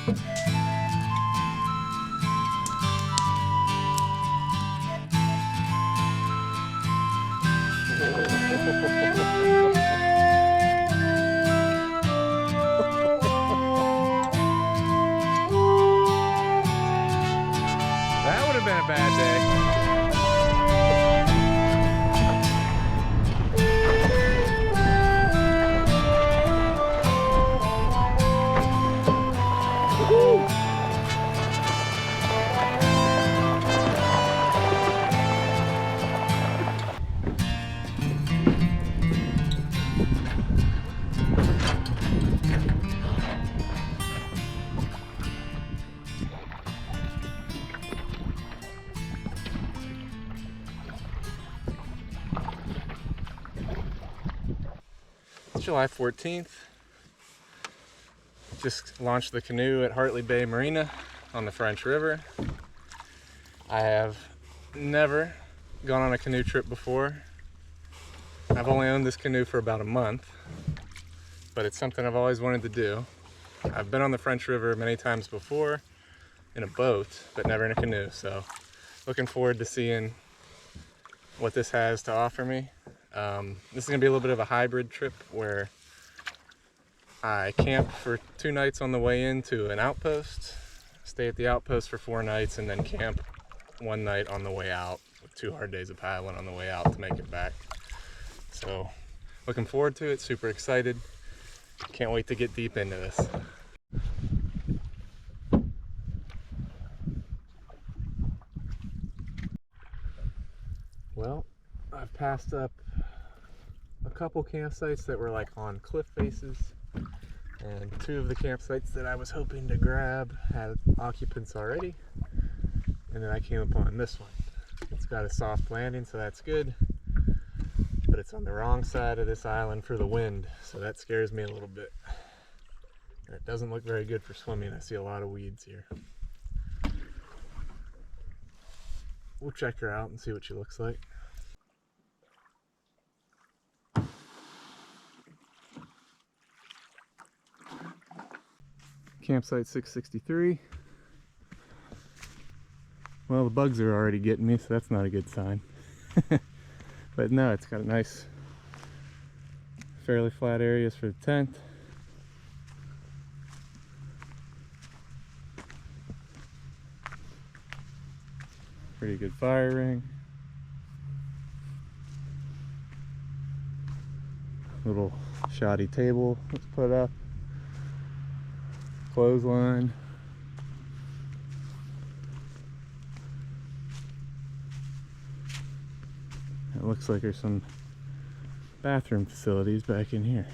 That would have been a bad day. It's July 14th. Just launched the canoe at Hartley Bay Marina on the French River. I have never gone on a canoe trip before. I've only owned this canoe for about a month, but it's something I've always wanted to do. I've been on the French River many times before in a boat, but never in a canoe, so looking forward to seeing what this has to offer me. This is gonna be a little bit of a hybrid trip where I camp for 2 nights on the way into an outpost, stay at the outpost for 4 nights, and then camp 1 night on the way out with 2 hard days of paddling on the way out to make it back. So looking forward to it, super excited. Can't wait to get deep into this. Well, I've passed up a couple campsites that were like on cliff faces, and 2 of the campsites that I was hoping to grab had occupants already, and then I came upon this one. It's got a soft landing, so that's good, but it's on the wrong side of this island for the wind, so that scares me a little bit. And it doesn't look very good for swimming. I see a lot of weeds here. We'll check her out and see what she looks like. Campsite 663. Well, the bugs are already getting me, so that's not a good sign. But no, it's got a nice, fairly flat areas for the tent. Pretty good fire ring. Little shoddy table let's put up. Clothesline. It looks like there's some bathroom facilities back in here.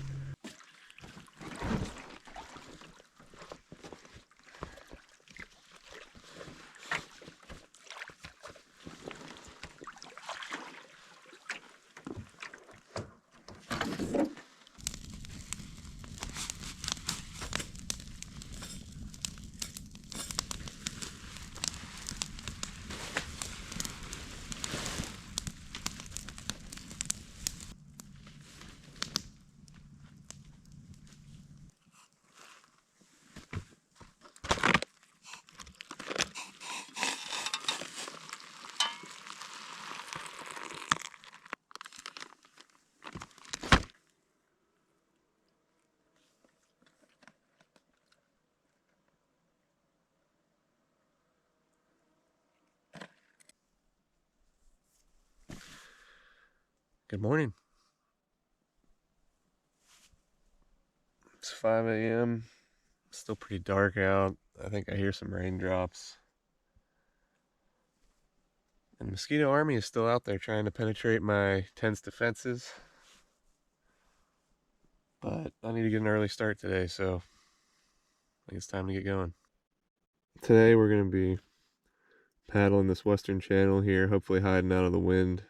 Good morning. It's 5 a.m. Still pretty dark out. I think I hear some raindrops. And the mosquito army is still out there trying to penetrate my tent's defenses. But I need to get an early start today, so I think it's time to get going. Today we're going to be paddling this western channel here, hopefully hiding out of the wind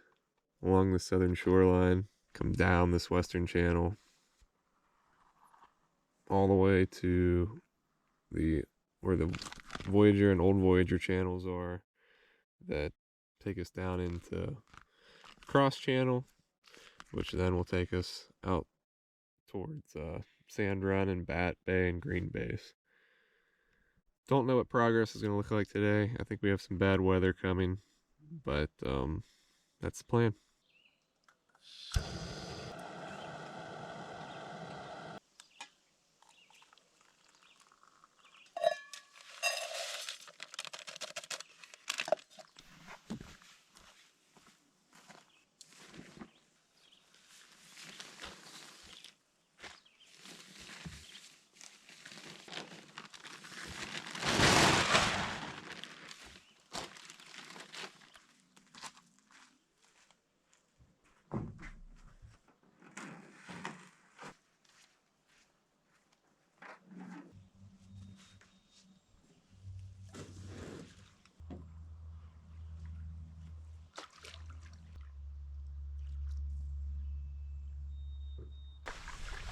along the southern shoreline, come down this western channel all the way to where the Voyager and Old Voyager channels are that take us down into Cross Channel, which then will take us out towards Sand Run and Bat Bay and Green Base. Don't know what progress is going to look like today. I think we have some bad weather coming, but that's the plan.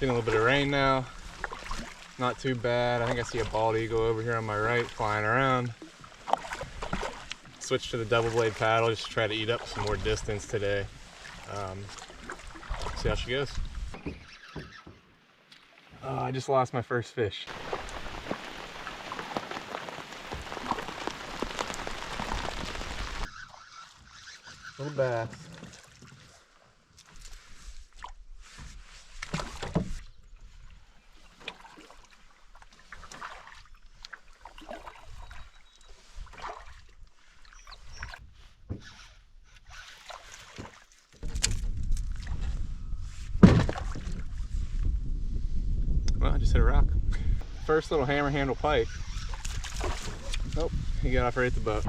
Getting a little bit of rain now. Not too bad. I think I see a bald eagle over here on my right flying around. Switch to the double blade paddle just to try to eat up some more distance today. See how she goes. Oh, I just lost my first fish. Little bass. Well, I just hit a rock. First little hammer handle pike. Oh, he got off right at the boat.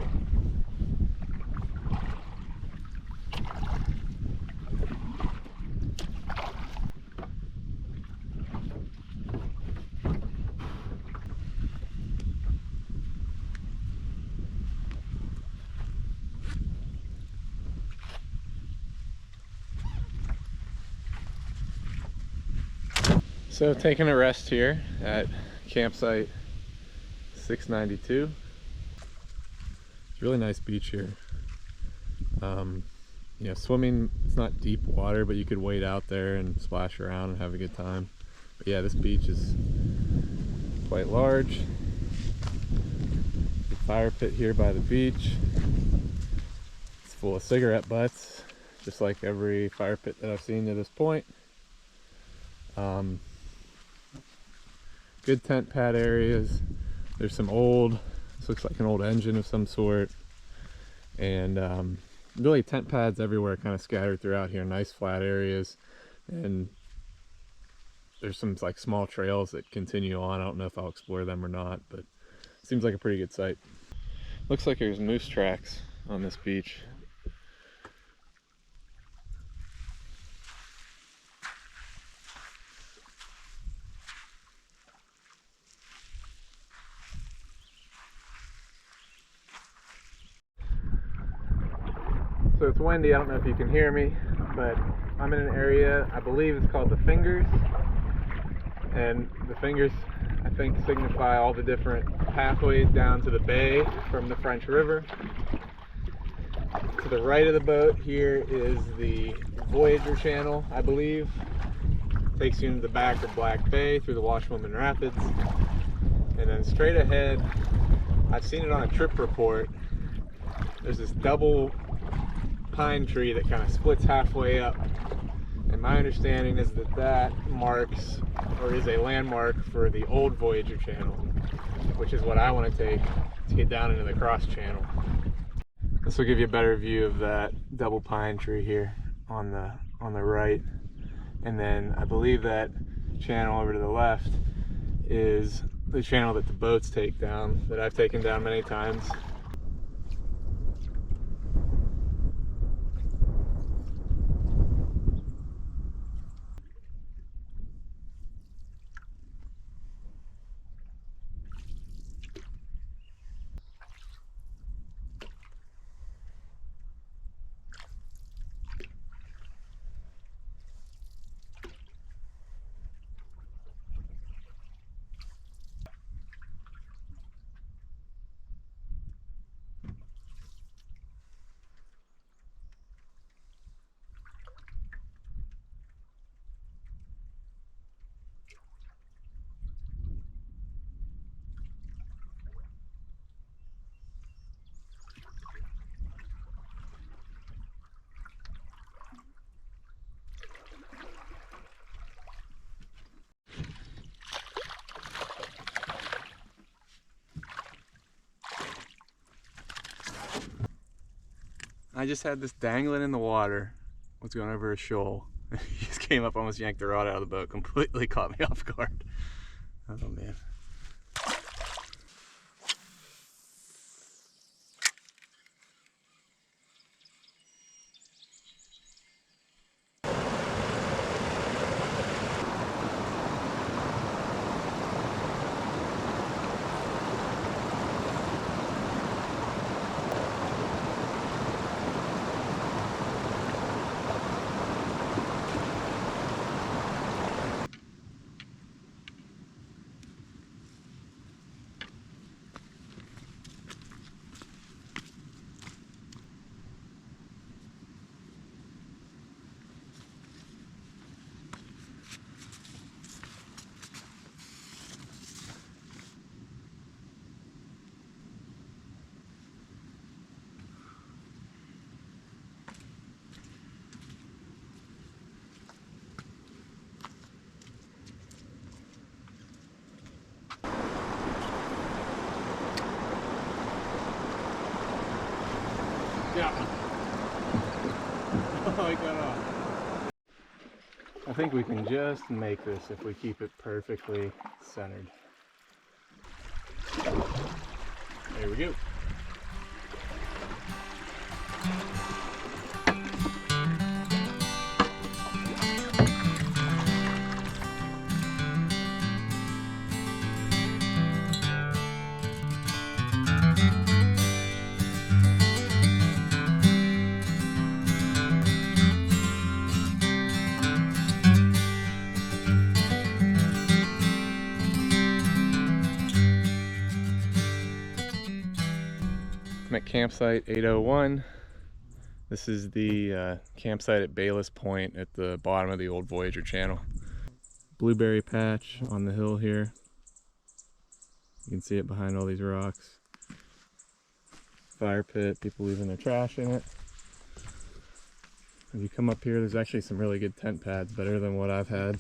So taking a rest here at campsite 692. It's a really nice beach here. You know, swimming, it's not deep water, but you could wade out there and splash around and have a good time. But yeah, this beach is quite large. The fire pit here by the beach. It's full of cigarette butts, just like every fire pit that I've seen to this point. Good tent pad areas. There's some old, this looks like an old engine of some sort. And really tent pads everywhere kind of scattered throughout here, nice flat areas. And there's some like small trails that continue on. I don't know if I'll explore them or not, but it seems like a pretty good site. Looks like there's moose tracks on this beach. So it's windy, I don't know if you can hear me, but I'm in an area, I believe it's called the Fingers. And the Fingers, I think, signify all the different pathways down to the bay from the French River. To the right of the boat here is the Voyager channel, I believe. Takes you into the back of Black Bay through the Washwoman Rapids. And then straight ahead, I've seen it on a trip report, there's this double pine tree that kind of splits halfway up, and my understanding is that that marks or is a landmark for the old Voyager channel, which is what I want to take to get down into the cross channel. This will give you a better view of that double pine tree here on the right, and then I believe that channel over to the left is the channel that the boats take down, that I've taken down many times. I just had this dangling in the water. Was going over a shoal. He just came up, almost yanked the rod out of the boat. Completely caught me off guard. Oh man. Yeah. Oh, I got off. I think we can just make this if we keep it perfectly centered. There we go. I'm at campsite 801. This is the campsite at Bayless Point at the bottom of the old Voyager channel. Blueberry patch on the hill here. You can see it behind all these rocks. Fire pit, people leaving their trash in it. If you come up here, there's actually some really good tent pads, better than what I've had.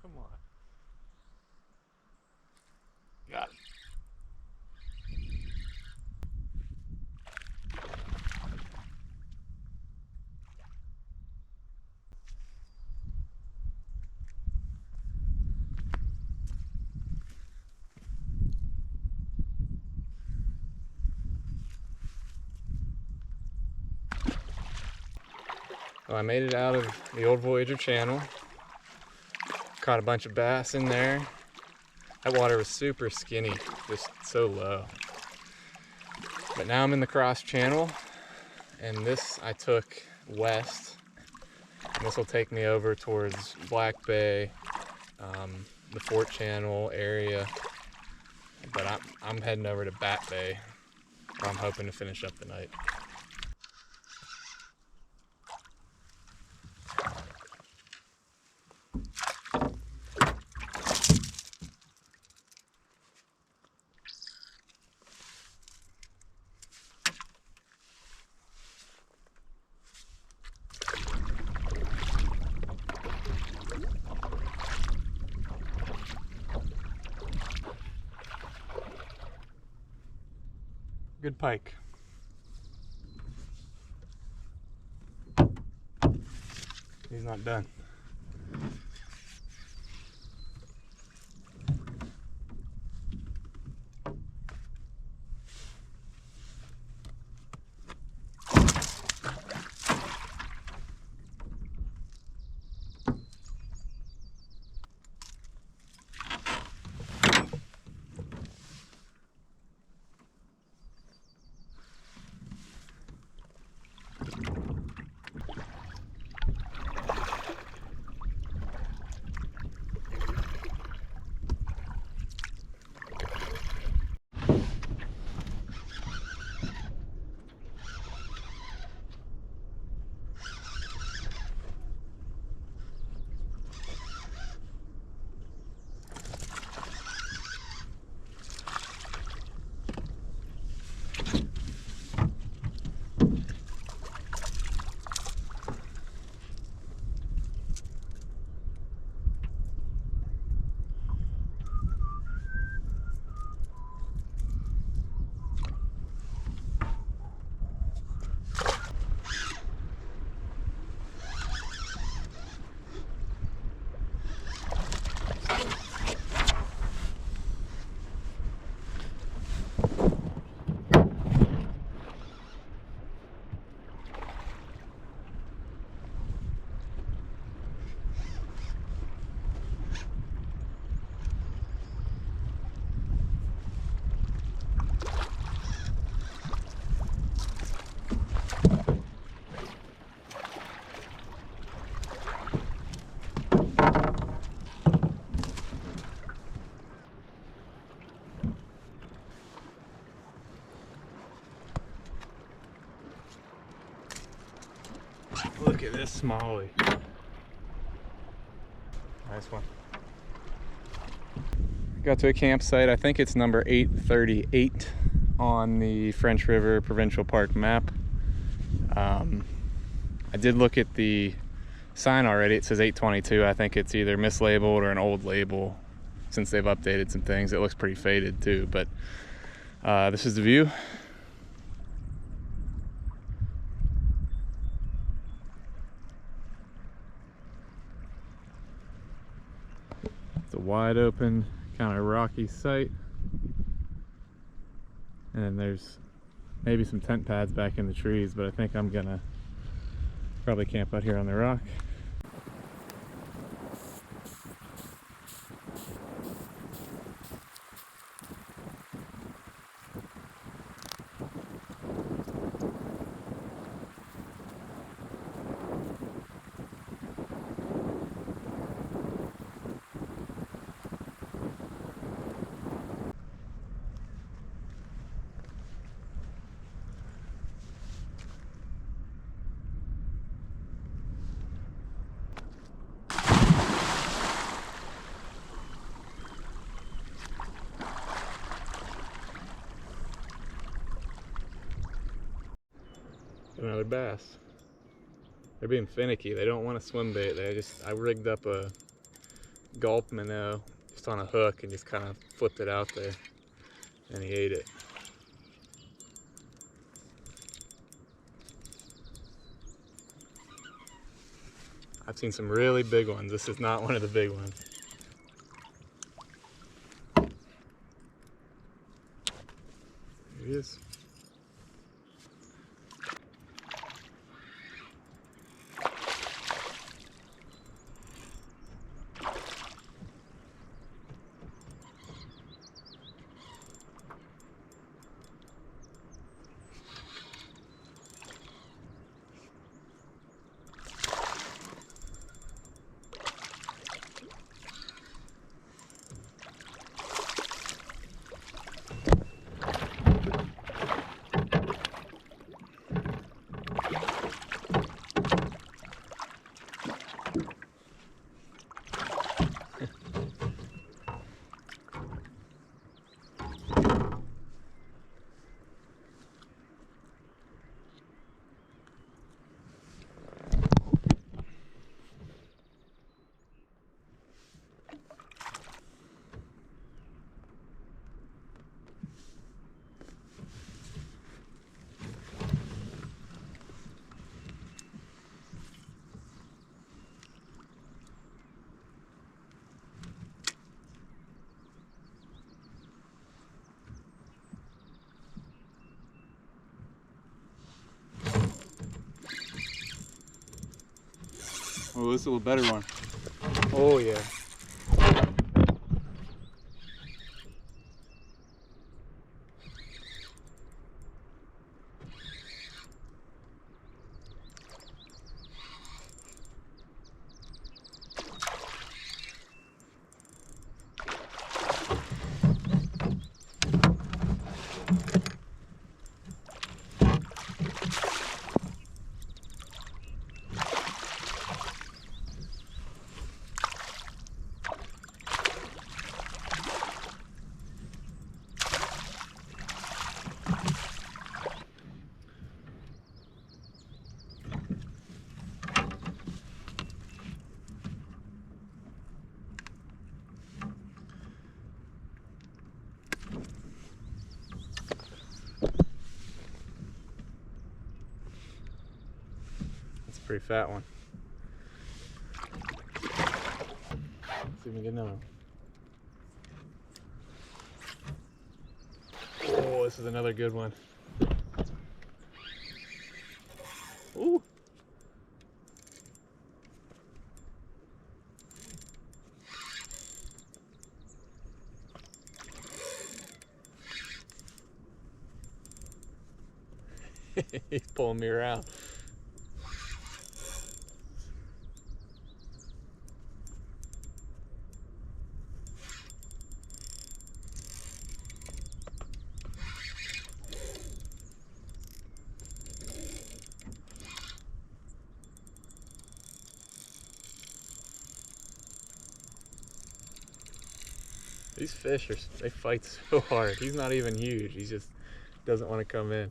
Come on. Got it. Well, I made it out of the old Voyager channel. Caught a bunch of bass in there. That water was super skinny, just so low. But now I'm in the cross channel, and this I took west. And this will take me over towards Black Bay, the Fort Channel area. But I'm heading over to Bat Bay, where I'm hoping to finish up the night. Good pike. He's not done. smally. Nice one. Got to a campsite. I think it's number 838 on the French River Provincial Park map. I did look at the sign already. It says 822. I think it's either mislabeled or an old label since they've updated some things. It looks pretty faded too, but this is the view. It's a wide open, kind of rocky site. And then there's maybe some tent pads back in the trees, but I think I'm gonna probably camp out here on the rock. Another bass. They're being finicky. They don't want to swim bait. I rigged up a gulp minnow just on a hook and just kind of flipped it out there, and he ate it. I've seen some really big ones. This is not one of the big ones. There he is. Oh, this is a little better one. Oh yeah. Pretty fat one. Let's see if we can get another one. Oh, this is another good one. Ooh. He's pulling me around. These fish they fight so hard. He's not even huge. He just doesn't want to come in.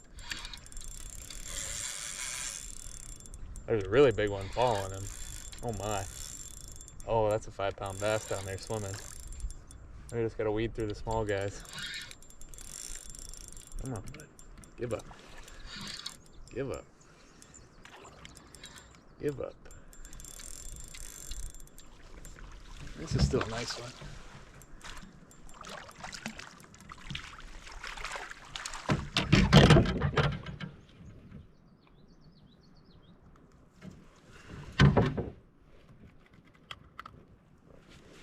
There's a really big one following him. Oh my. Oh, that's a 5-pound bass down there swimming. We just gotta weed through the small guys. Come on, bud. Give up. Give up. Give up. This is still a nice one.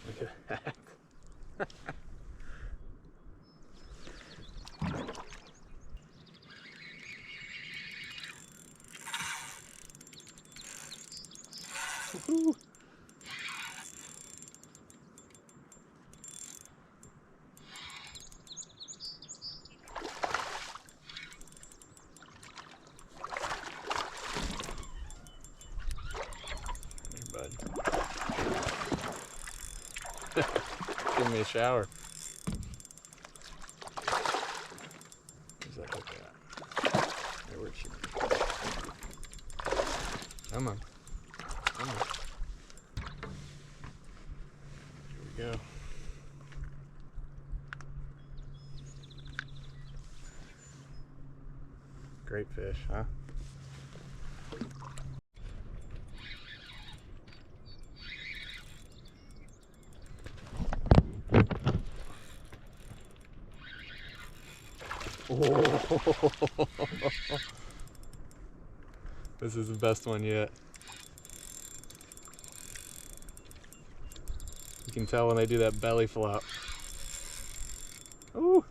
Look at that. Woo-hoo. Bud. Give me a shower. Where's that hook at? There, where'd she be? Come on. Come on. Here we go. Great fish, huh? Oh. This is the best one yet. You can tell when they do that belly flop. Ooh.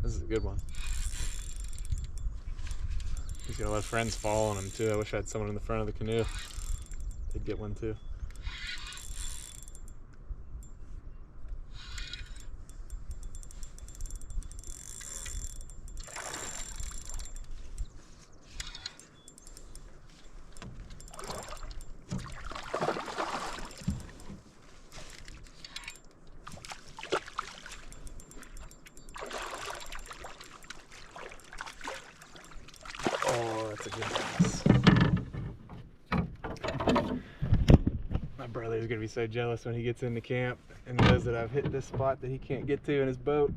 This is a good one. He's got a lot of friends following him too. I wish I had someone in the front of the canoe. They'd get one too. Oh, that's a good one. My brother's gonna be so jealous when he gets into camp and knows that I've hit this spot that he can't get to in his boat.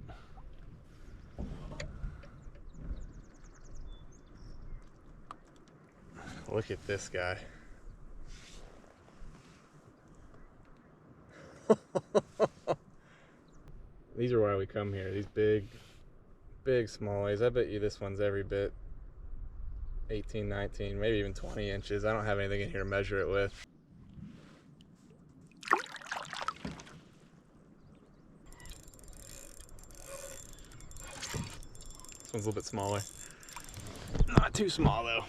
Look at this guy. These are why we come here. These big smallies. I bet you this one's every bit 18, 19, maybe even 20 inches. I don't have anything in here to measure it with. This one's a little bit smaller. Not too small though.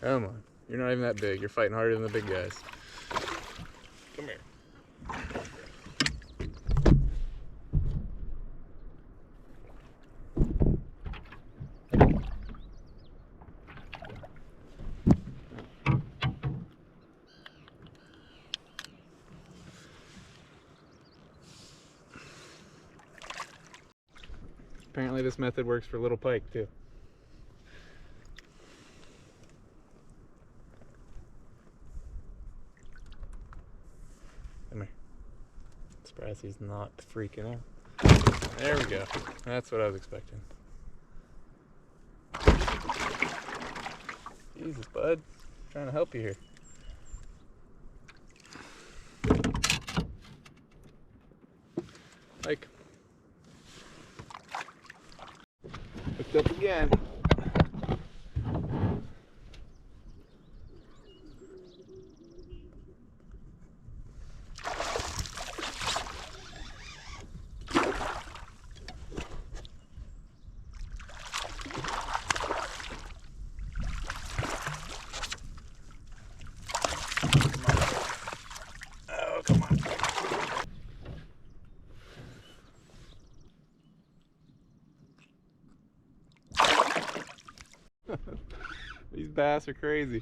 Come on. You're not even that big. You're fighting harder than the big guys. Come here. Apparently this method works for little pike too. Come here. Surprised he's not freaking out. There we go. That's what I was expecting. Jesus, bud. I'm trying to help you here. Like. Hooked up again. These bass are crazy.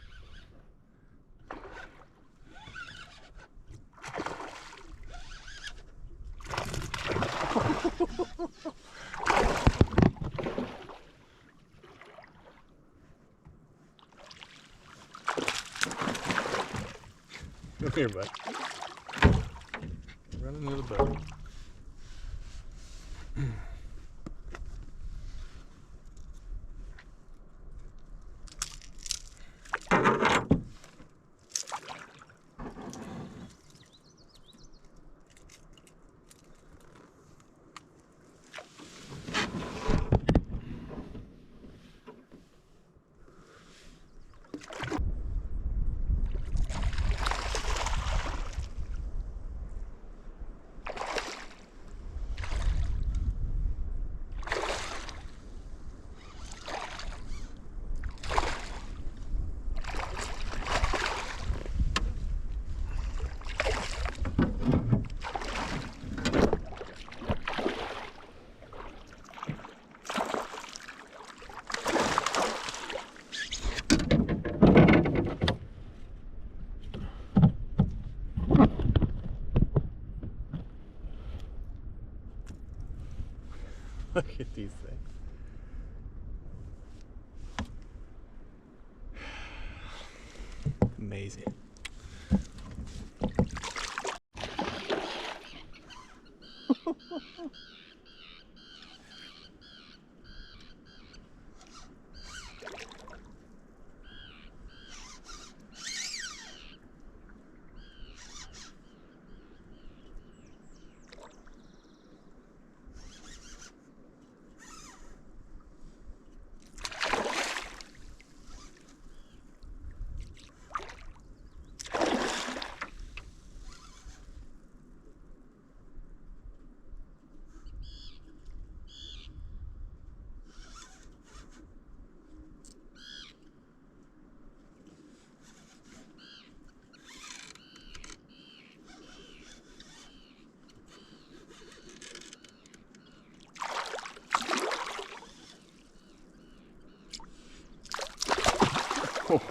Come here, bud. Run into the boat. Look at these things. Amazing.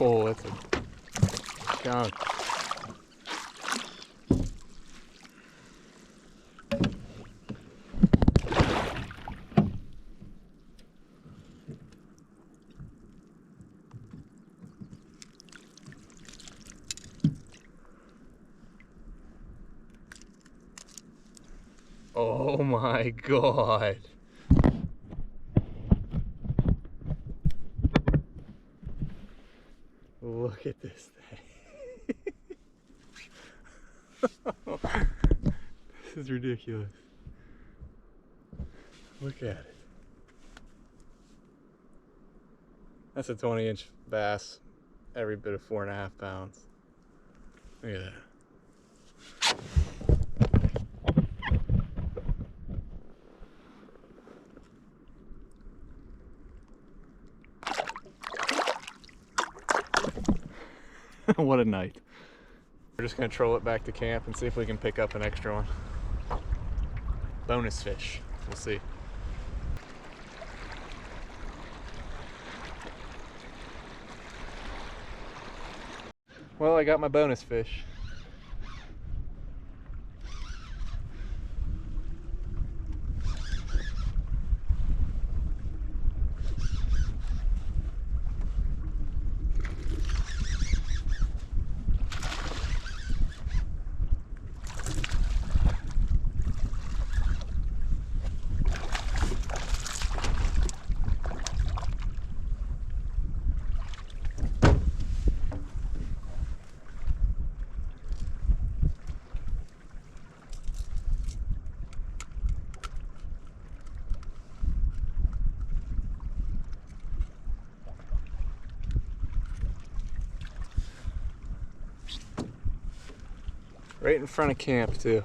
Oh, that's a chunk. Oh my God. Look at this thing. This is ridiculous. Look at it. That's a 20-inch bass, every bit of 4.5 pounds. Look at that. What a night. We're just gonna troll it back to camp and see if we can pick up an extra one. Bonus fish. We'll see. Well, I got my bonus fish. Right in front of camp, too.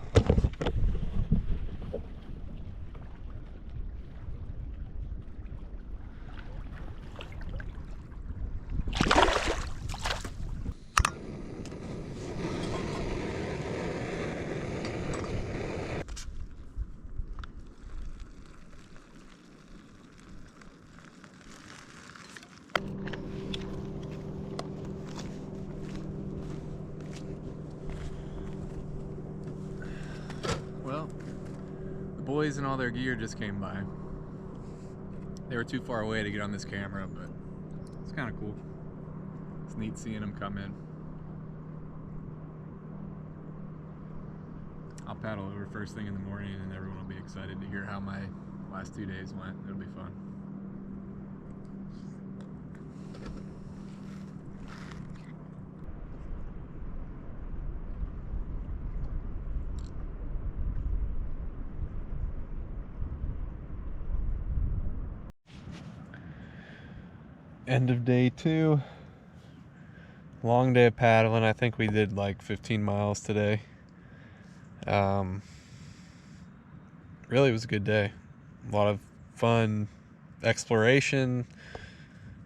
boys and all their gear just came by. They were too far away to get on this camera, but it's kind of cool. It's neat seeing them come in. I'll paddle over first thing in the morning and everyone will be excited to hear how my last 2 days went. It'll be fun. End of day 2. Long day of paddling. I think we did like 15 miles today. Really was a good day. A lot of fun exploration,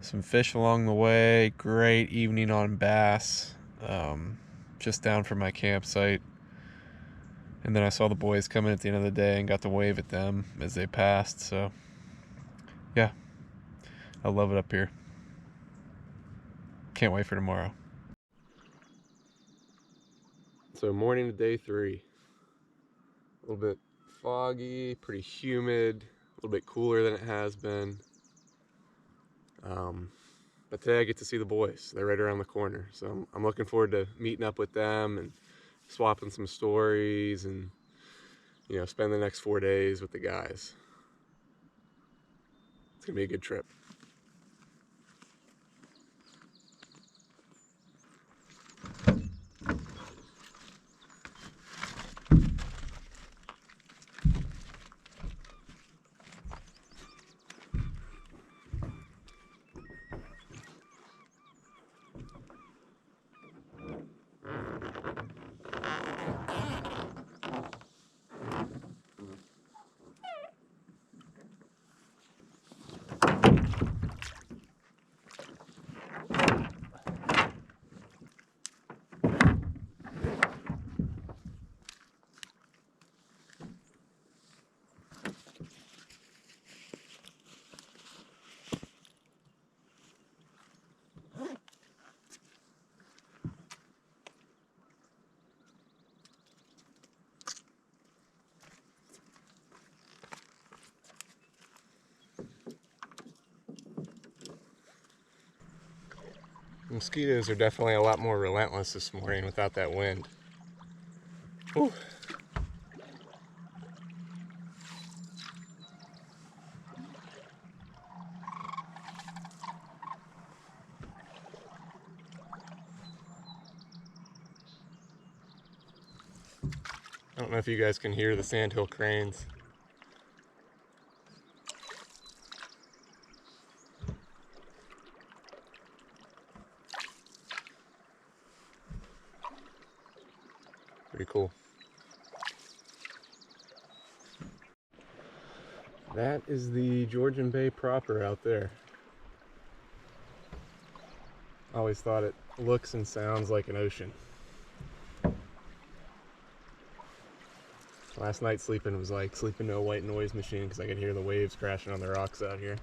some fish along the way, great evening on bass, just down from my campsite. And then I saw the boys come in at the end of the day and got to wave at them as they passed. So yeah, I love it up here. Can't wait for tomorrow. So morning of day 3. A little bit foggy, pretty humid, a little bit cooler than it has been. But today I get to see the boys. They're right around the corner. So I'm looking forward to meeting up with them and swapping some stories and, you know, spend the next 4 days with the guys. It's gonna be a good trip. Mosquitoes are definitely a lot more relentless this morning without that wind. Whew. I don't know if you guys can hear the sandhill cranes. Pretty cool. That is the Georgian Bay proper out there. I always thought it looks and sounds like an ocean. Last night sleeping was like sleeping to a white noise machine because I could hear the waves crashing on the rocks out here.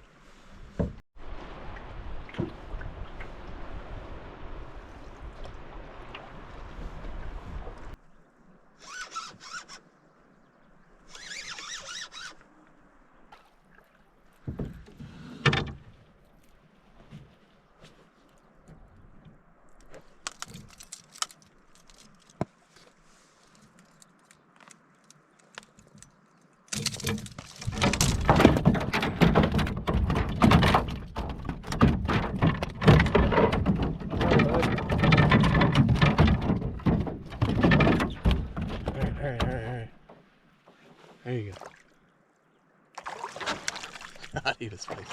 There you go. God, he was spicy.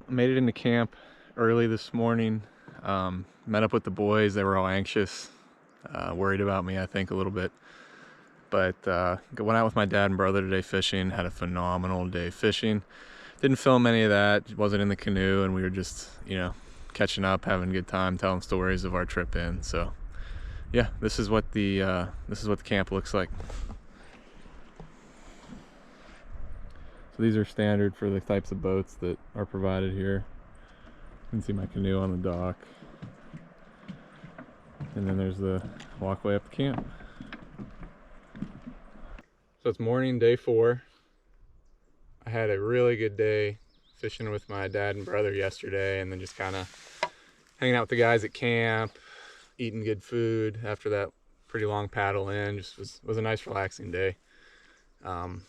Made it into camp early this morning. Met up with the boys. They were all anxious, worried about me, I think, a little bit. But went out with my dad and brother today fishing. Had a phenomenal day fishing. Didn't film any of that. Wasn't in the canoe, and we were just, you know, catching up, having a good time, telling stories of our trip in. So yeah, this is what the camp looks like. So these are standard for the types of boats that are provided here. You can see my canoe on the dock. And then there's the walkway up the camp. So it's morning, day 4. I had a really good day fishing with my dad and brother yesterday, and then just kind of hanging out with the guys at camp, eating good food after that pretty long paddle in. Just was a nice relaxing day.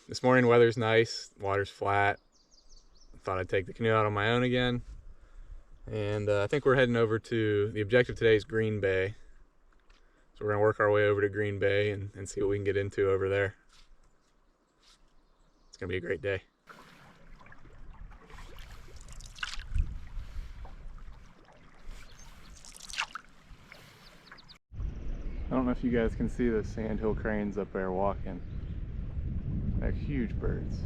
This morning weather's nice, water's flat. Thought I'd take the canoe out on my own again. And I think we're heading over to, the objective today is Green Bay. So we're gonna work our way over to Green Bay and see what we can get into over there. It's gonna be a great day. I don't know if you guys can see those sandhill cranes up there walking. They're huge birds.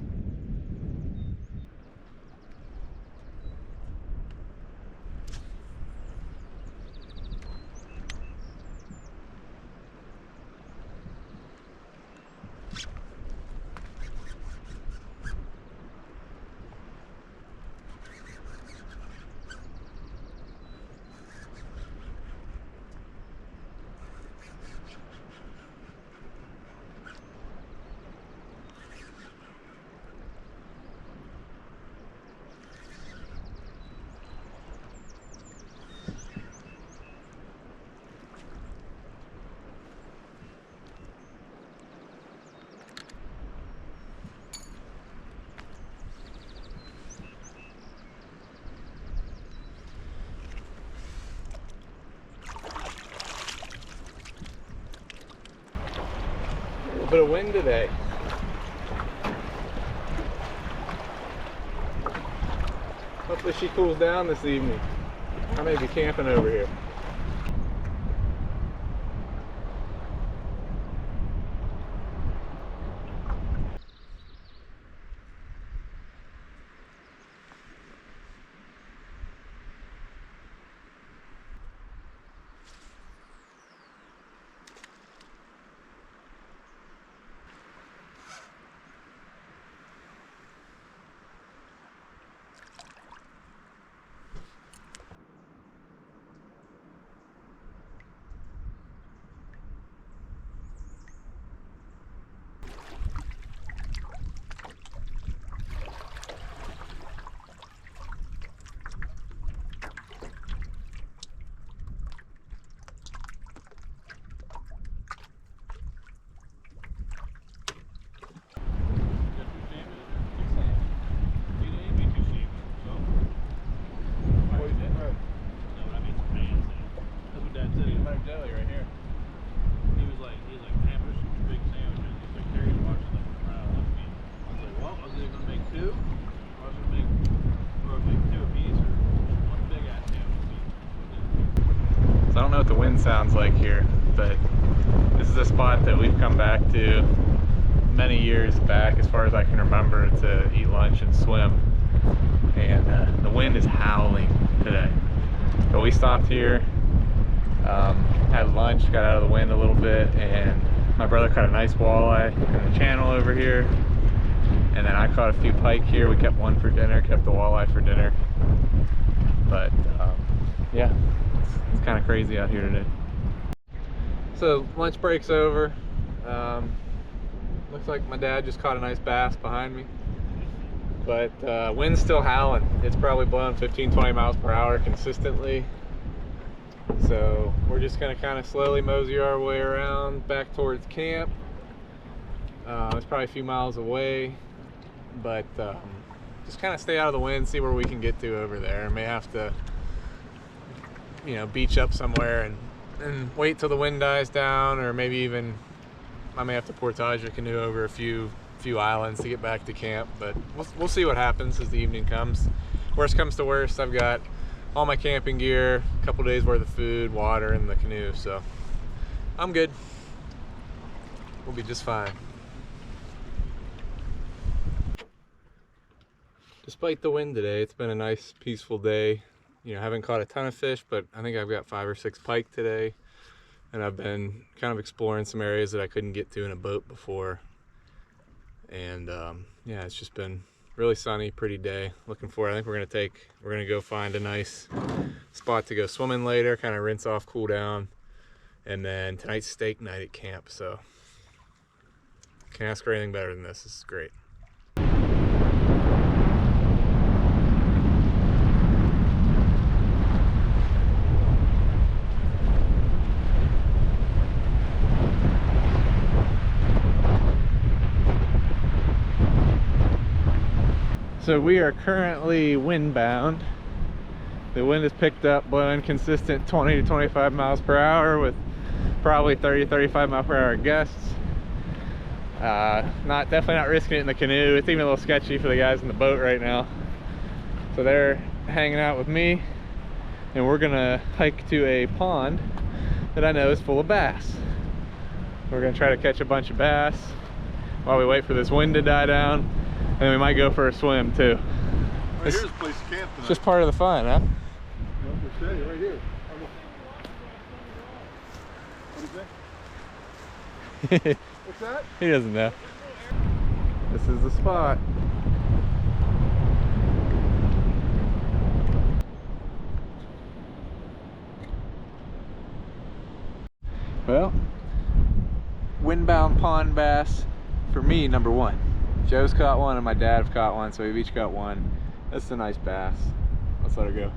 A bit of wind today. Hopefully she cools down this evening. I may be camping over here. So I don't know what the wind sounds like here, but this is a spot that we've come back to many years back, as far as I can remember, to eat lunch and swim. And the wind is howling today. But we stopped here, had lunch, got out of the wind a little bit, and my brother caught a nice walleye in the channel over here. And then I caught a few pike here. We kept one for dinner, kept the walleye for dinner. But yeah, it's kind of crazy out here today. So lunch break's over. Looks like my dad just caught a nice bass behind me. But wind's still howling. It's probably blowing 15-20 miles per hour consistently. So we're just gonna kind of slowly mosey our way around back towards camp. It's probably a few miles away, but just kind of stay out of the wind, see where we can get to over there. May have to, you know, beach up somewhere and wait till the wind dies down, or maybe even I may have to portage a canoe over a few islands to get back to camp. But we'll see what happens as the evening comes. Worst comes to worst, I've got all my camping gear, a couple days worth of food, water, and the canoe, so I'm good. We'll be just fine. Despite the wind today, it's been a nice, peaceful day. You know, I haven't caught a ton of fish, but I think I've got 5 or 6 pike today. And I've been kind of exploring some areas that I couldn't get to in a boat before. And yeah, it's just been really sunny, pretty day. Looking forward. I think we're gonna go find a nice spot to go swimming later, kind of rinse off, cool down, And then tonight's steak night at camp, so can't ask for anything better than this. This is great. So we are currently windbound. The wind has picked up, blowing consistent 20 to 25 miles per hour with probably 30 to 35 mile per hour gusts. Definitely not risking it in the canoe. It's even a little sketchy for the guys in the boat right now. So they're hanging out with me, and we're gonna hike to a pond that I know is full of bass. We're gonna try to catch a bunch of bass while we wait for this wind to die down, and then we might go for a swim too. Right, here's a place to camp tonight. It's just part of the fun, huh? Right here. What is that? What's that? He doesn't know. This is the spot. Well, windbound pond bass for me, number one. Joe's caught one and my dad have caught one, so we've each got one. That's a nice bass. Let's let her go.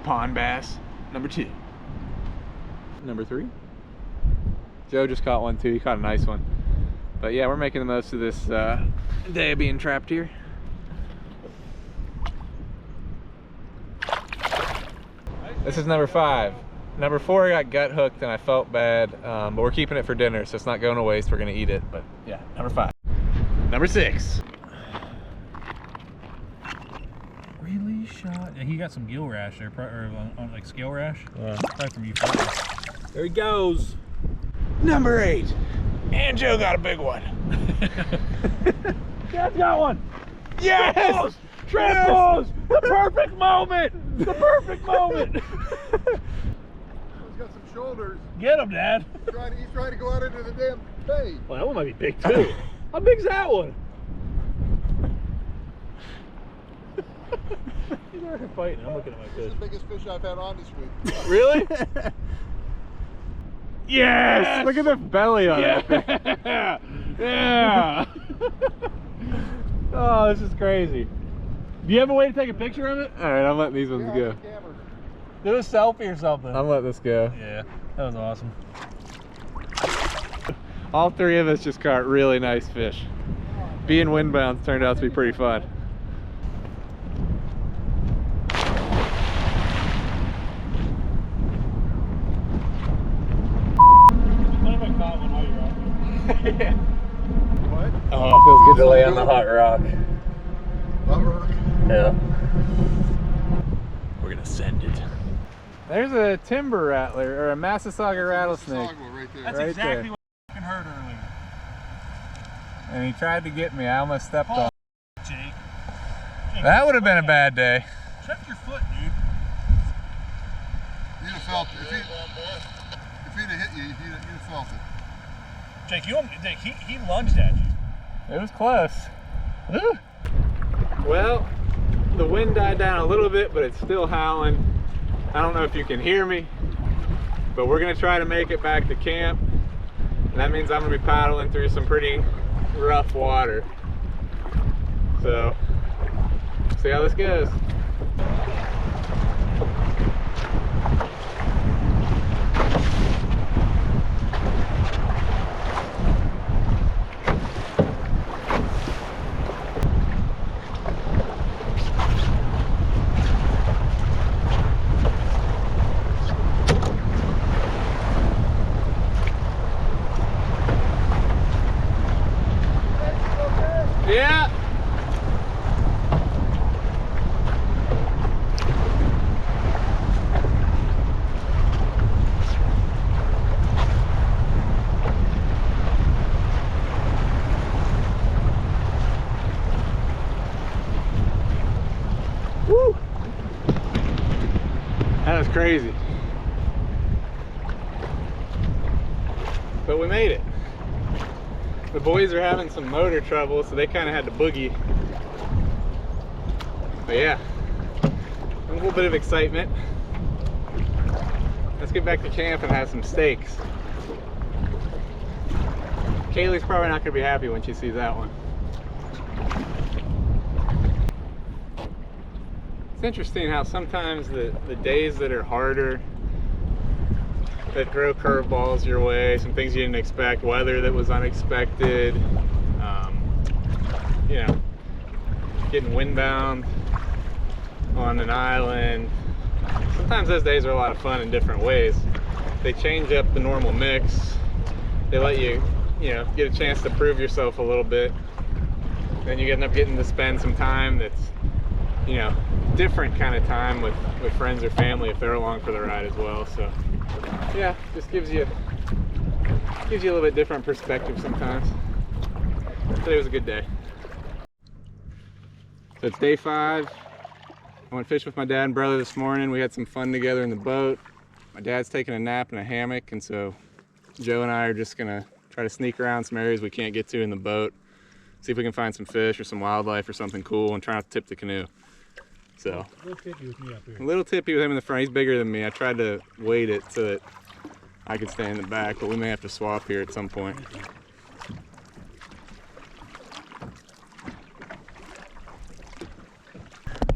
Pond bass, number two. Number three. Joe just caught one too. He caught a nice one. But yeah, we're making the most of this day of being trapped here. This is number five. Number four, I got gut hooked and I felt bad, but we're keeping it for dinner, so it's not going to waste. We're gonna eat it. But yeah, number five. Number six. Really shot? Yeah, he got some gill rash there, or like scale rash. Yeah. Probably from you. There he goes. Number eight. And Joe got a big one. Dad's got one. Yes! Triples! The perfect moment! The perfect moment! He's got some shoulders. Get him, Dad. He's trying to go out into the damn bay. Well, that one might be big too. How big's that one? He's already fighting. I'm looking at my This fish. is the biggest fish I've had on this week. Really? Yes! Look at the belly on it. Yeah! Yeah! Oh, this is crazy. Do you have a way to take a picture of it? Alright, I'm letting these ones go. Do a selfie or something. I'm letting this go. Yeah, that was awesome. All three of us just caught really nice fish. Being windbound turned out to be pretty fun. Yeah. What? Oh, it feels good to lay on the hot rock. Hot rock? Yeah. We're gonna send it. There's a timber rattler, or a Massasauga rattlesnake. Right there. That's Right exactly there. what I heard earlier. And he tried to get me. I almost stepped on. Jake. That would have been a bad day. Check your foot, dude. You'd have felt it. If he'd have hit you, you'd have felt it. Jake, he lunged at you. It was close. Woo. Well, the wind died down a little bit, but it's still howling. I don't know if you can hear me, but we're gonna try to make it back to camp. And that means I'm gonna be paddling through some pretty rough water. So, see how this goes. Yeah. Woo. That was crazy. but we made it. The boys are having some motor trouble, so they kind of had to boogie. But yeah, a little bit of excitement. Let's get back to camp and have some steaks. Kaylee's probably not going to be happy when she sees that one. It's interesting how sometimes the days that are harder, that throw curveballs your way, some things you didn't expect, weather that was unexpected, you know, getting windbound on an island. Sometimes those days are a lot of fun in different ways. They change up the normal mix. They let you, you know, get a chance to prove yourself a little bit. Then you end up getting to spend some time that's, you know, different kind of time with friends or family if they're along for the ride as well. So yeah, just gives you a little bit different perspective sometimes. Today was a good day. So it's day 5. I went fishing with my dad and brother this morning. We had some fun together in the boat. My dad's taking a nap in a hammock, and so Joe and I are just gonna try to sneak around some areas we can't get to in the boat, see if we can find some fish or some wildlife or something cool, and try not to tip the canoe. So A little tippy with me up here. a little tippy with him in the front. He's bigger than me. I tried to weight it so that I could stay in the back, but we may have to swap here at some point.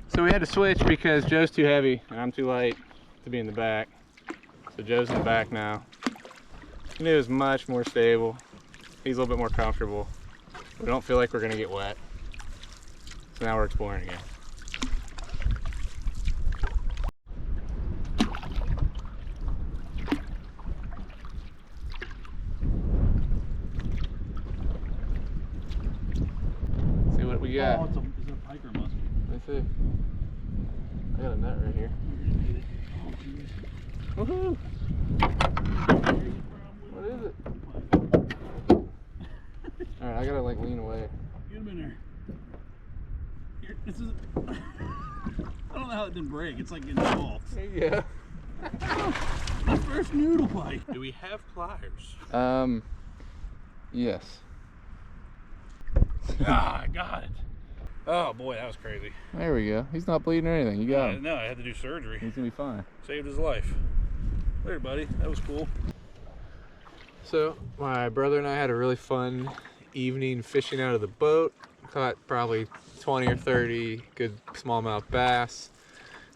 So we had to switch because Joe's too heavy and I'm too light to be in the back. So Joe's in the back now. Canoe is much more stable. He's a little bit more comfortable. We don't feel like we're gonna get wet. So now we're exploring again. See what we got. Oh, it's a pike or muskie. Let's see. I got a nut right here. Woohoo! What is it? Alright, I gotta like lean away. Get him in there. Here, this is. I don't know how it didn't break. It's like getting involved. There you go. My first noodle pike. Do we have pliers? Yes. Ah, I got it. Oh boy, that was crazy. There we go. He's not bleeding or anything. You got him. No, I had to do surgery. He's gonna be fine. Saved his life. There, buddy. That was cool. So, my brother and I had a really fun evening fishing out of the boat. Caught probably 20 or 30 good smallmouth bass.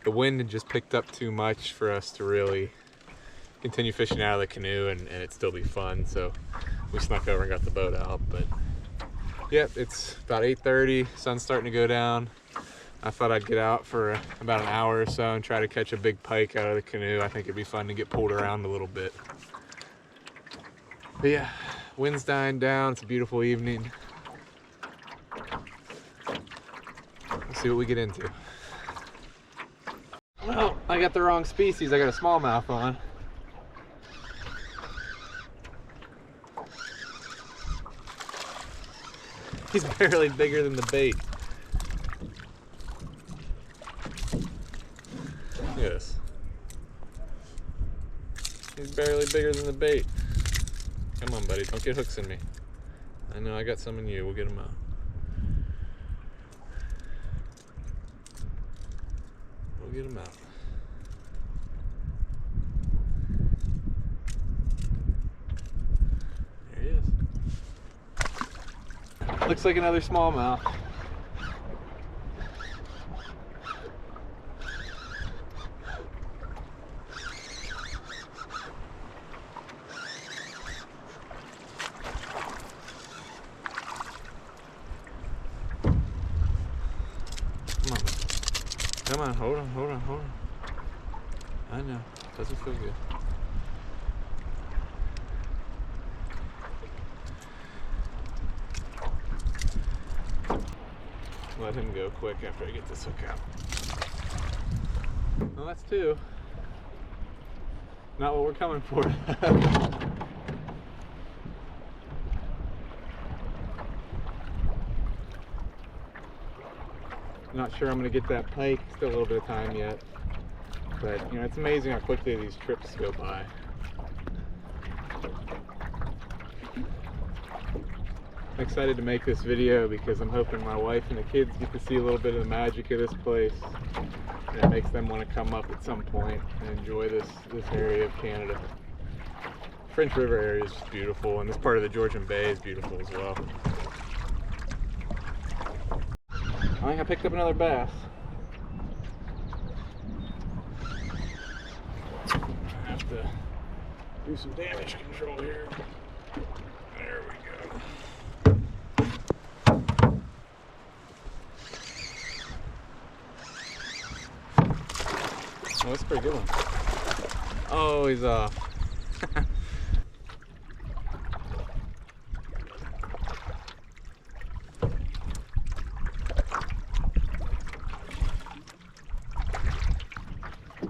The wind had just picked up too much for us to really continue fishing out of the canoe and it still be fun. So we snuck over and got the boat out. But yeah, it's about 8:30. Sun's starting to go down. I thought I'd get out for about an hour or so and try to catch a big pike out of the canoe. I think it'd be fun to get pulled around a little bit. But yeah, wind's dying down. It's a beautiful evening. Let's see what we get into. Well, I got the wrong species. I got a smallmouth on. He's barely bigger than the bait. Yes. He's barely bigger than the bait. Come on, buddy. Don't get hooks in me. I know I got some in you. We'll get them out. We'll get them out. There he is. Looks like another smallmouth. Come on, hold on. I know, doesn't feel good. Let him go quick after I get this hook out. Well, that's 2. Not what we're coming for. Not sure I'm going to get that pike. Still a little bit of time yet. But, you know, it's amazing how quickly these trips go by. I'm excited to make this video because I'm hoping my wife and the kids get to see a little bit of the magic of this place. And it makes them want to come up at some point and enjoy this area of Canada. French River area is just beautiful, and this part of the Georgian Bay is beautiful as well. I think I picked up another bass. I have to do some damage control here. There we go. Oh, that's a pretty good one. Oh, he's off.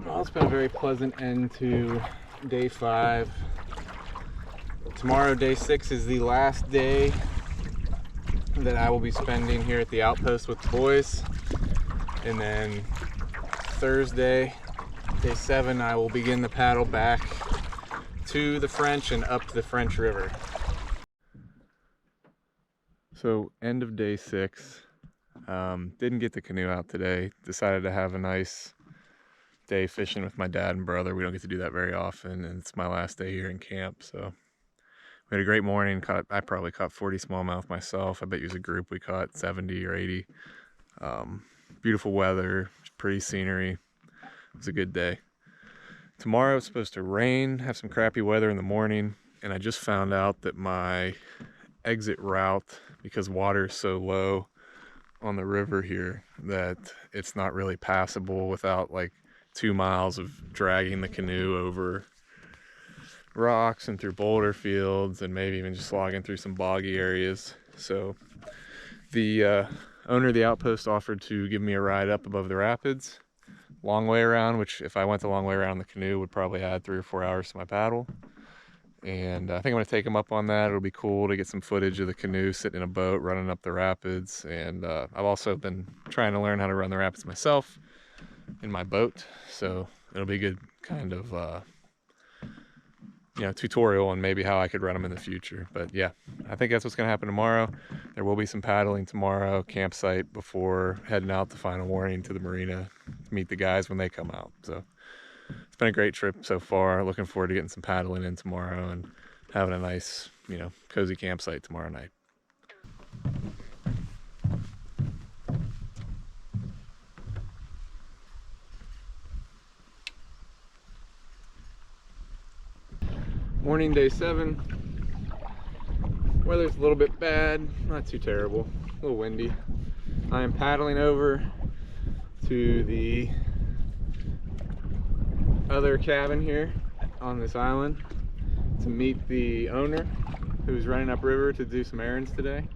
Well, it's been a very pleasant end to day 5. Tomorrow, day 6, is the last day that I will be spending here at the Outpost with the boys. And then Thursday, day 7, I will begin the paddle back to the French and up the French River. So, end of day 6. Didn't get the canoe out today. Decided to have a nice day fishing with my dad and brother. We don't get to do that very often, and it's my last day here in camp, so we had a great morning. I probably caught 40 smallmouth myself. I bet you as a group we caught 70 or 80. Beautiful weather, pretty scenery. It was a good day. Tomorrow it's supposed to rain, have some crappy weather in the morning, and I just found out that my exit route, because water is so low on the river here, that it's not really passable without like 2 miles of dragging the canoe over rocks and through boulder fields and maybe even just slogging through some boggy areas. So the owner of the Outpost offered to give me a ride up above the rapids, long way around, which if I went the long way around the canoe would probably add 3 or 4 hours to my paddle. And I think I'm going to take him up on that. It'll be cool to get some footage of the canoe sitting in a boat running up the rapids. And I've also been trying to learn how to run the rapids myself in my boat, so it'll be a good kind of tutorial on maybe how I could run them in the future. But yeah, I think that's what's going to happen tomorrow. There will be some paddling tomorrow, campsite before heading out to Final Warning to the Marina to meet the guys when they come out. So it's been a great trip so far. Looking forward to getting some paddling in tomorrow and having a nice, cozy campsite tomorrow night. Morning, day 7. Weather's a little bit bad, not too terrible, a little windy. I am paddling over to the other cabin here on this island to meet the owner who's running upriver to do some errands today.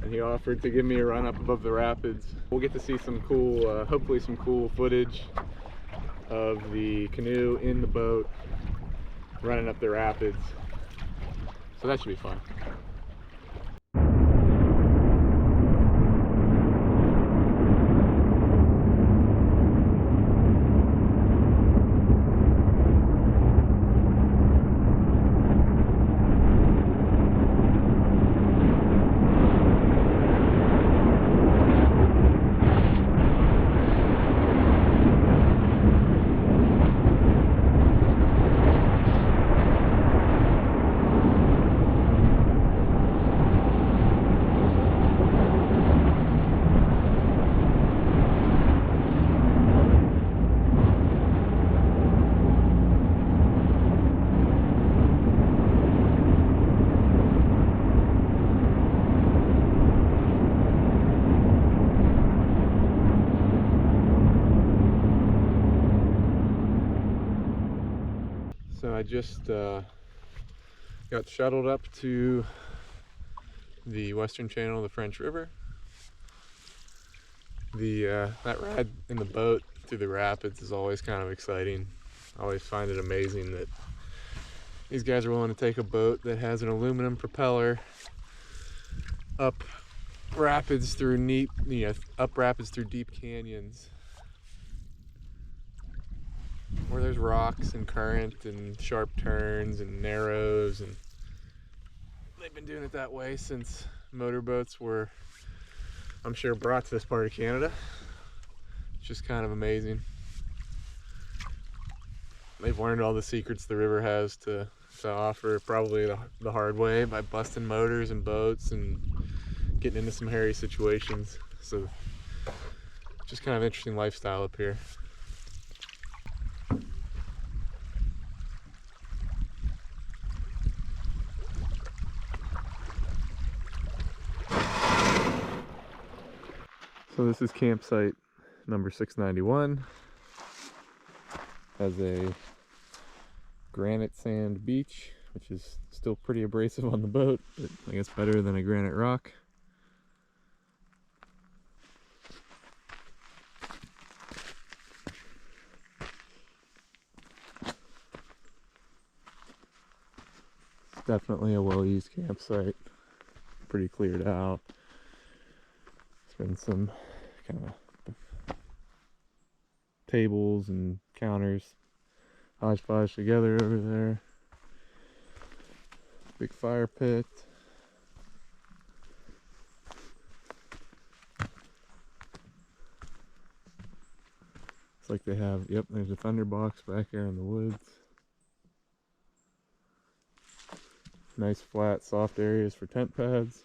And he offered to give me a run up above the rapids. We'll get to see some cool, hopefully some cool footage of the canoe in the boat running up the rapids, so that should be fun. So I just got shuttled up to the western channel of the French River. That ride in the boat through the rapids is always kind of exciting. I always find it amazing that these guys are willing to take a boat that has an aluminum propeller up rapids through deep canyons where there's rocks and current and sharp turns and narrows, and they've been doing it that way since motorboats were, I'm sure, brought to this part of Canada. It's just kind of amazing. They've learned all the secrets the river has to offer, probably the hard way, by busting motors and boats and getting into some hairy situations. So just kind of interesting lifestyle up here. So this is campsite number 691. Has a granite sand beach, which is still pretty abrasive on the boat, but I guess better than a granite rock. It's definitely a well-used campsite. Pretty cleared out. There's been some kind of tables and counters hodgepodge together over there. Big fire pit. It's like they have, yep, there's a thunder box back there in the woods. Nice flat, soft areas for tent pads.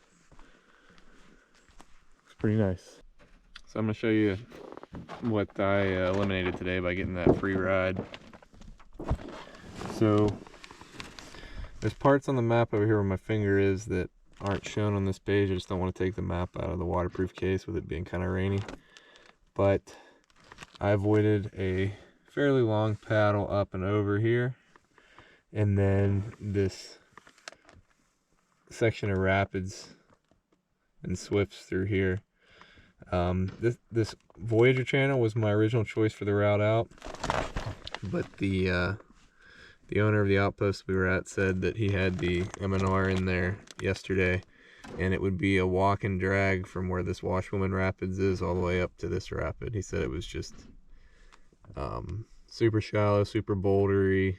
Looks pretty nice. So I'm going to show you what I eliminated today by getting that free ride. So there's parts on the map over here where my finger is that aren't shown on this page. I just don't want to take the map out of the waterproof case with it being kind of rainy. But I avoided a fairly long paddle up and over here, and then this section of rapids and swifts through here. This Voyager channel was my original choice for the route out, but the owner of the outpost we were at said that he had the MNR in there yesterday, and it would be a walk and drag from where this Washwoman Rapids is all the way up to this rapid. He said it was just super shallow, super bouldery,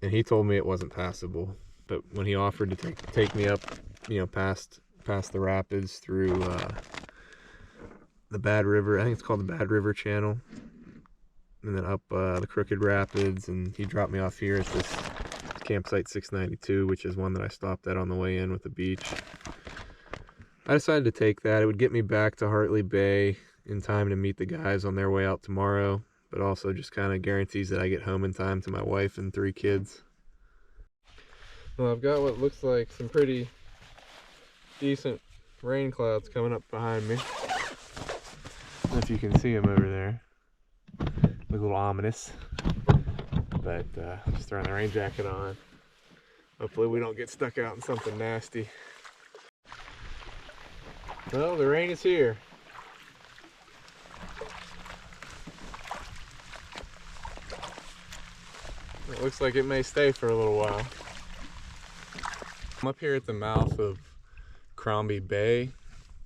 and he told me it wasn't passable. But when he offered to take me up, you know, past the rapids through the Bad River, I think it's called the Bad River Channel, and then up the Crooked Rapids, and he dropped me off here at this campsite 692, which is one that I stopped at on the way in with the beach. I decided to take that. It would get me back to Hartley Bay in time to meet the guys on their way out tomorrow, but also just kind of guarantees that I get home in time to my wife and 3 kids. Well, I've got what looks like some pretty decent rain clouds coming up behind me. I don't know if you can see them over there. Look a little ominous, but just throwing the rain jacket on. Hopefully we don't get stuck out in something nasty. Well, the rain is here. It looks like it may stay for a little while. I'm up here at the mouth of Crombie Bay,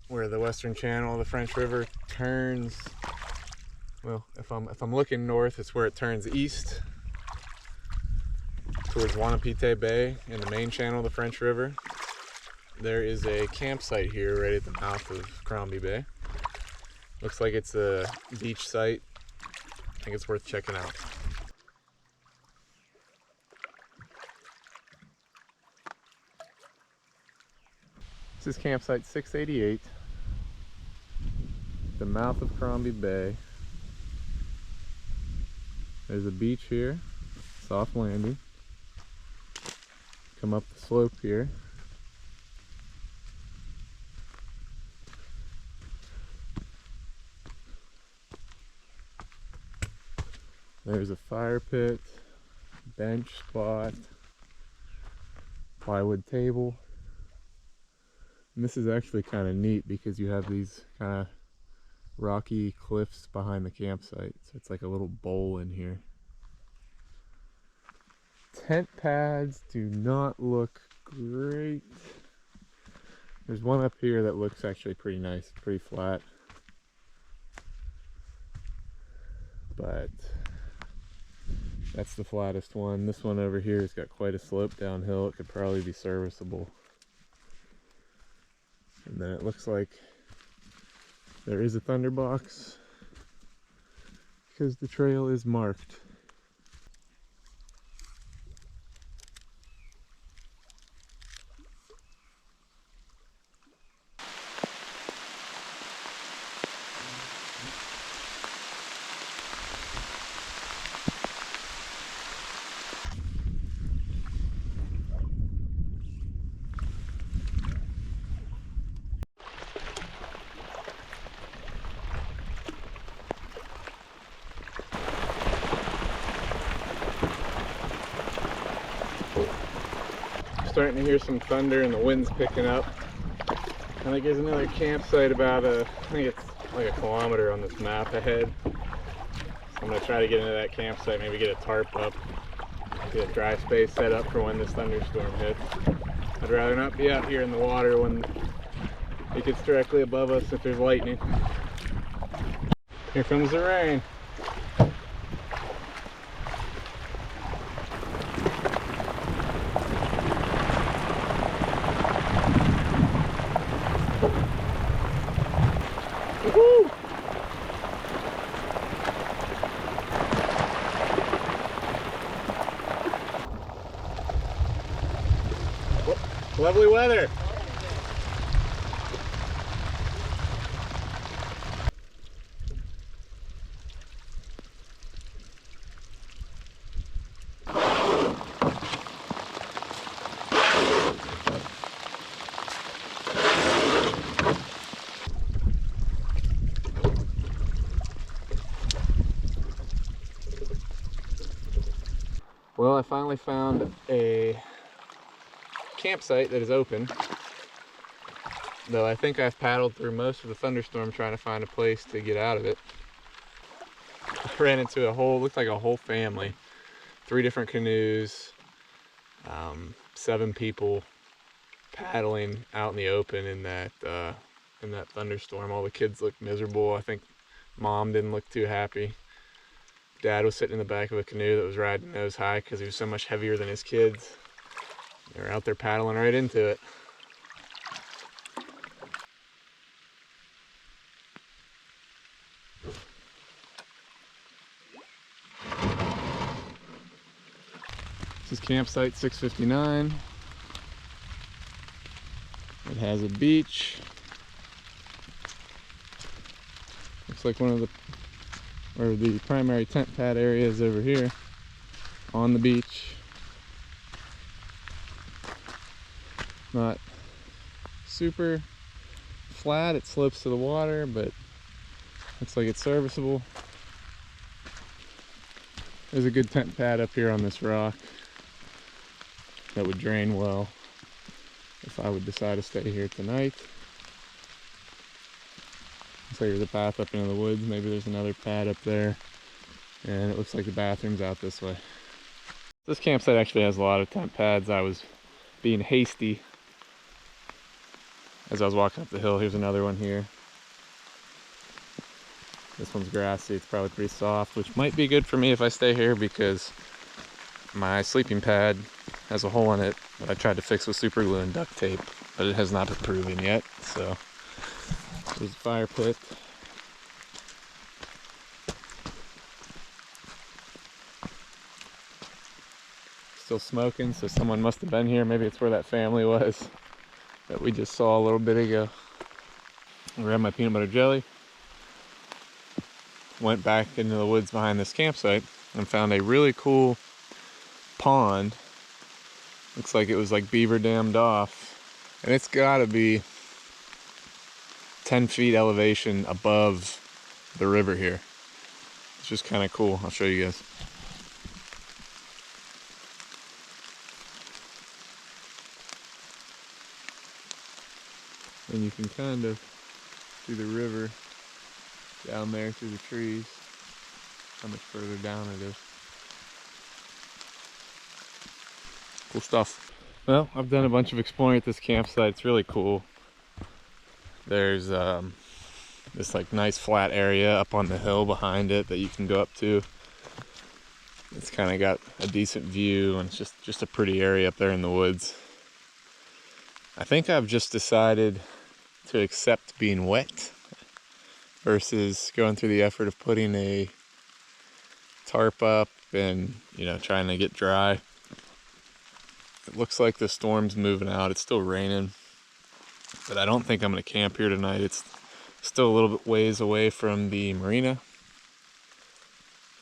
where the western channel of the French River turns. Well, if I'm looking north, it's where it turns east towards Wanapite Bay in the main channel of the French River. There is a campsite here right at the mouth of Crombie Bay. Looks like it's a beach site. I think it's worth checking out. This is campsite 688, the mouth of Crombie Bay. There's a beach here, soft landing. Come up the slope here. There's a fire pit, bench spot, plywood table. And this is actually kind of neat because you have these kind of rocky cliffs behind the campsite. So it's like a little bowl in here. Tent pads do not look great. There's one up here that looks actually pretty nice, pretty flat. But that's the flattest one. This one over here has got quite a slope downhill. It could probably be serviceable. And then it looks like there is a thunderbox because the trail is marked. Starting to hear some thunder and the wind's picking up. I think there's another campsite about I think it's like a kilometer on this map ahead. So I'm gonna try to get into that campsite, maybe get a tarp up, get a dry space set up for when this thunderstorm hits. I'd rather not be out here in the water when it gets directly above us if there's lightning. Here comes the rain. Woo! Lovely weather. Well, I finally found a campsite that is open, though I think I've paddled through most of the thunderstorm trying to find a place to get out of it. I ran into looked like a whole family, 3 different canoes, 7 people paddling out in the open in that thunderstorm. All the kids looked miserable. I think mom didn't look too happy. Dad was sitting in the back of a canoe that was riding nose high because he was so much heavier than his kids. They were out there paddling right into it. This is campsite 659. It has a beach. Looks like the primary tent pad area is over here on the beach. Not super flat, it slopes to the water, but looks like it's serviceable. There's a good tent pad up here on this rock that would drain well if I would decide to stay here tonight. Looks like there's a path up into the woods. Maybe there's another pad up there. And it looks like the bathroom's out this way. This campsite actually has a lot of tent pads. I was being hasty as I was walking up the hill. Here's another one here. This one's grassy. It's probably pretty soft, which might be good for me if I stay here because my sleeping pad has a hole in it that I tried to fix with super glue and duct tape, but it has not been proven yet. So there's a fire pit. Still smoking, so someone must have been here. Maybe it's where that family was that we just saw a little bit ago. I grabbed my peanut butter jelly, went back into the woods behind this campsite and found a really cool pond. Looks like it was like beaver dammed off, and it's gotta be 10 feet elevation above the river here. It's just kind of cool. I'll show you guys. And you can kind of see the river down there through the trees, how much further down it is. Cool stuff. Well, I've done a bunch of exploring at this campsite. It's really cool. There's this like nice flat area up on the hill behind it that you can go up to. It's kind of got a decent view, and it's just a pretty area up there in the woods. I think I've just decided to accept being wet versus going through the effort of putting a tarp up and, you know, trying to get dry. It looks like the storm's moving out. It's still raining, but I don't think I'm going to camp here tonight. It's still a little bit ways away from the marina,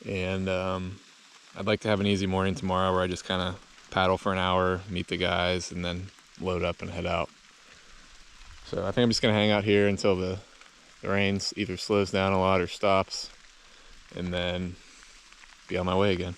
and I'd like to have an easy morning tomorrow where I just kind of paddle for an hour, meet the guys, and then load up and head out. So I think I'm just going to hang out here until the rain either slows down a lot or stops, and then be on my way again.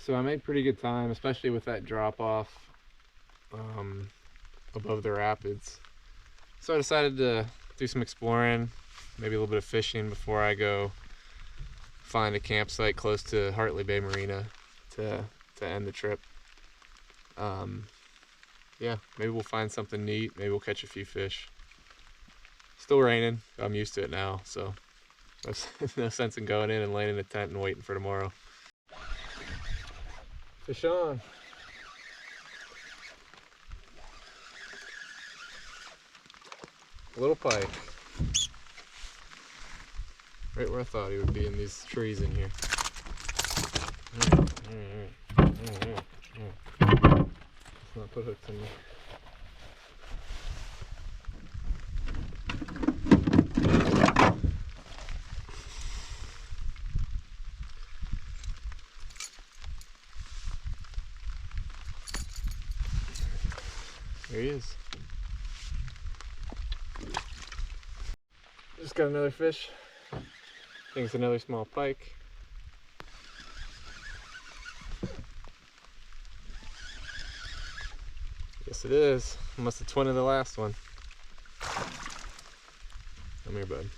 So I made pretty good time, especially with that drop off above the rapids. So I decided to do some exploring, maybe a little bit of fishing before I go find a campsite close to Hartley Bay Marina to end the trip. Yeah, maybe we'll find something neat. Maybe we'll catch a few fish. Still raining. I'm used to it now, so there's no sense in going in and laying in a tent and waiting for tomorrow. Fish on. Little pike. Right where I thought he would be, in these trees in here. Let's not put hooks in there. There he is. Just got another fish. I think it's another small pike. Yes, it is. I must have twined the last one. Come here, bud.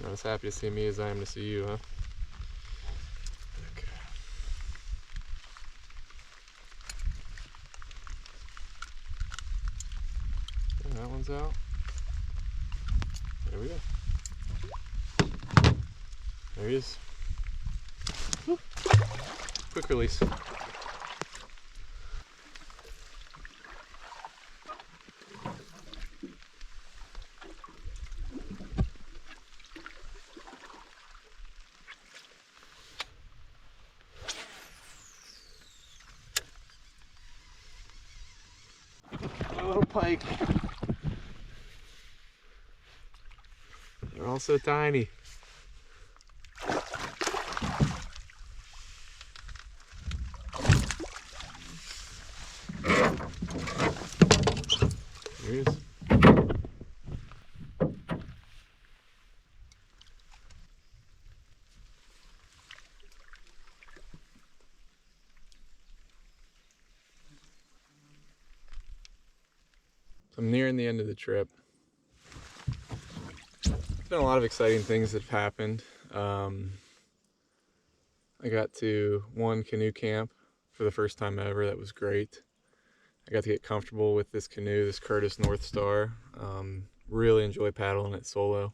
Not as happy to see me as I am to see you, huh? Okay. And that one's out. There we go. There he is. Woo. Quick release. A little pike. They're all so tiny. There he is. I'm nearing the end of the trip. There's been a lot of exciting things that have happened. I got to one canoe camp for the first time ever. That was great. I got to get comfortable with this canoe, this Curtis North Star. Really enjoy paddling it solo.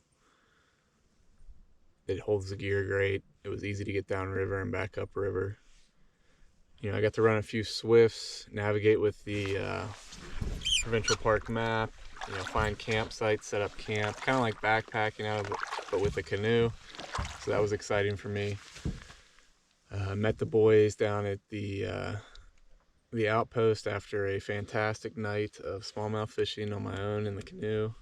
It holds the gear great. It was easy to get down river and back up river. You know, I got to run a few swifts, navigate with the Provincial park map, you know, find campsites, set up camp, kind of like backpacking out of it, but with a canoe. So that was exciting for me. Met the boys down at the Outpost after a fantastic night of smallmouth fishing on my own in the canoe.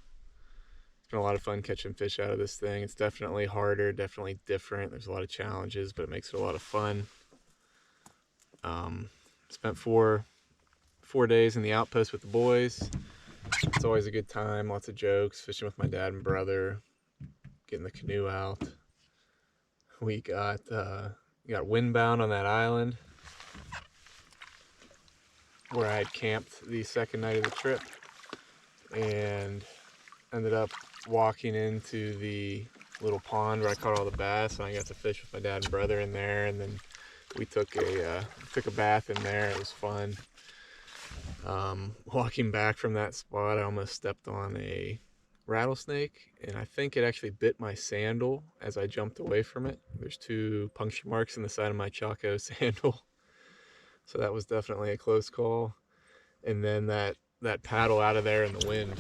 It's been a lot of fun catching fish out of this thing. It's definitely harder, definitely different. There's a lot of challenges, but it makes it a lot of fun. Spent four days in the Outpost with the boys. It's always a good time, lots of jokes, fishing with my dad and brother, getting the canoe out. We got windbound on that island where I had camped the second night of the trip, and ended up walking into the little pond where I caught all the bass, and I got to fish with my dad and brother in there, and then we took a bath in there. It was fun. Walking back from that spot, I almost stepped on a rattlesnake, and I think it actually bit my sandal as I jumped away from it. There's 2 puncture marks in the side of my Chaco sandal, so that was definitely a close call. And then that paddle out of there in the wind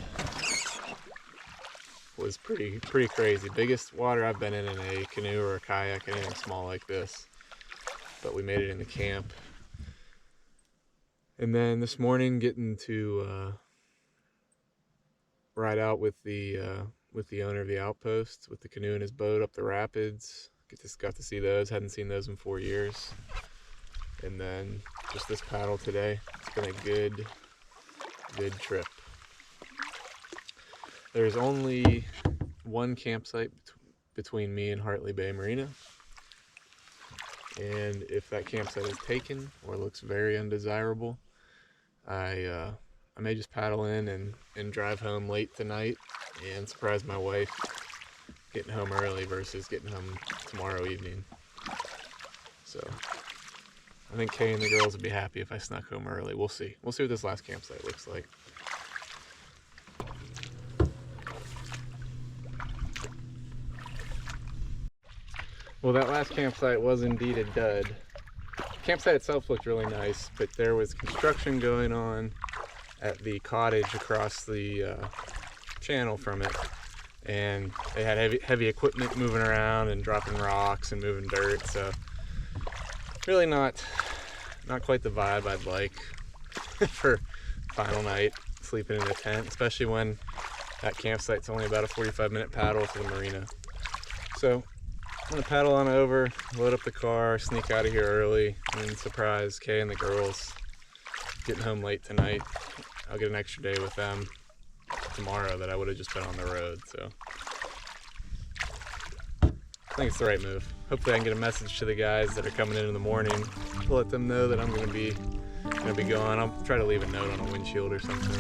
was pretty crazy. Biggest water I've been in a canoe or a kayak, anything small like this. But we made it into camp. And then this morning, getting to ride out with the owner of the Outpost with the canoe and his boat up the rapids. Got to see those. Hadn't seen those in 4 years. And then just this paddle today. It's been a good trip. There's only one campsite between me and Hartley Bay Marina. And if that campsite is taken or looks very undesirable, I may just paddle in and drive home late tonight and surprise my wife getting home early versus getting home tomorrow evening. So I think Kay and the girls would be happy if I snuck home early. We'll see. We'll see what this last campsite looks like. Well, that last campsite was indeed a dud. The campsite itself looked really nice, but there was construction going on at the cottage across the channel from it, and they had heavy equipment moving around and dropping rocks and moving dirt, so really not quite the vibe I'd like for final night sleeping in a tent, especially when that campsite's only about a 45-minute paddle to the marina. So I'm gonna paddle on over, load up the car, sneak out of here early, and surprise Kay and the girls getting home late tonight. I'll get an extra day with them tomorrow that I would have just been on the road, so I think it's the right move. Hopefully I can get a message to the guys that are coming in the morning to let them know that I'm gonna be gone. I'll try to leave a note on a windshield or something.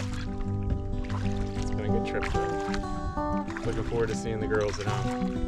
It's been a good trip though. Looking forward to seeing the girls at home.